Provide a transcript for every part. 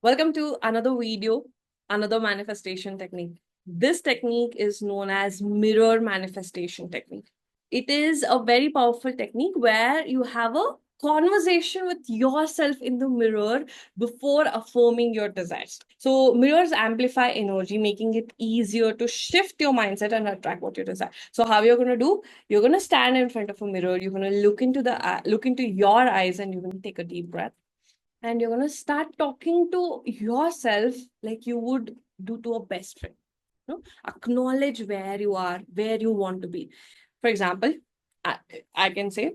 Welcome to another video, another manifestation technique. This technique is known as mirror manifestation technique. It is a very powerful technique where you have a conversation with yourself in the mirror before affirming your desires. So mirrors amplify energy, making it easier to shift your mindset and attract what you desire. So how you're going to do? You're going to stand in front of a mirror. You're going to look into your eyes, and you're going to take a deep breath, and you're going to start talking to yourself like you would do to a best friend. Acknowledge where you are, where you want to be. For example, i, I can say,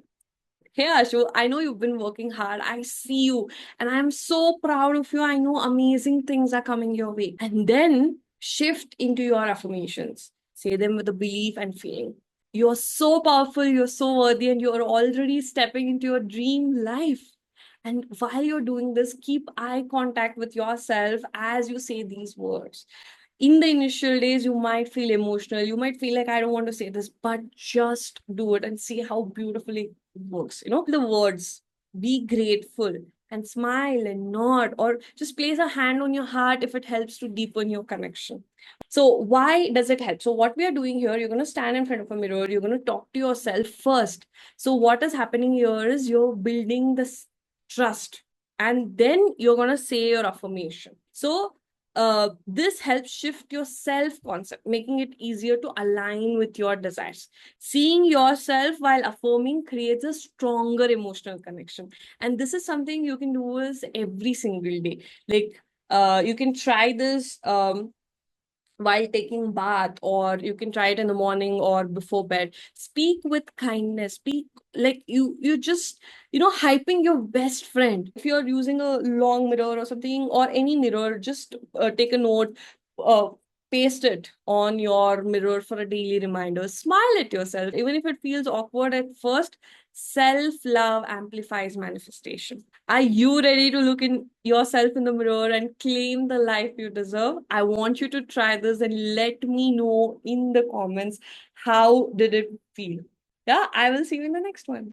hey Ashu, I know you've been working hard, I see you, and I'm so proud of you. I know amazing things are coming your way. And then shift into your affirmations, say them with a belief and feeling. You're so powerful, you're so worthy, and you're already stepping into your dream life. And while you're doing this, keep eye contact with yourself as you say these words. In the initial days, you might feel emotional. You might feel like, I don't want to say this, but just do it and see how beautifully it works. The words, be grateful and smile and nod, or just place a hand on your heart if it helps to deepen your connection. So, why does it help? So, what we are doing here, you're going to stand in front of a mirror, you're going to talk to yourself first. So, what is happening here is you're building this trust, and then you're going to say your affirmation. So, this helps shift your self concept, making it easier to align with your desires. Seeing yourself while affirming creates a stronger emotional connection. And this is something you can do is every single day. Like, you can try this while taking bath, or you can try it in the morning or before bed. Speak with kindness, speak like you just hyping your best friend. If you're using a long mirror or something, or any mirror, just take a note, uh, paste it on your mirror for a daily reminder. Smile at yourself even if it feels awkward at first. Self love amplifies manifestation. Are you ready to look in yourself in the mirror and claim the life you deserve? I want you to try this and let me know in the comments, how did it feel? Yeah, I will see you in the next one.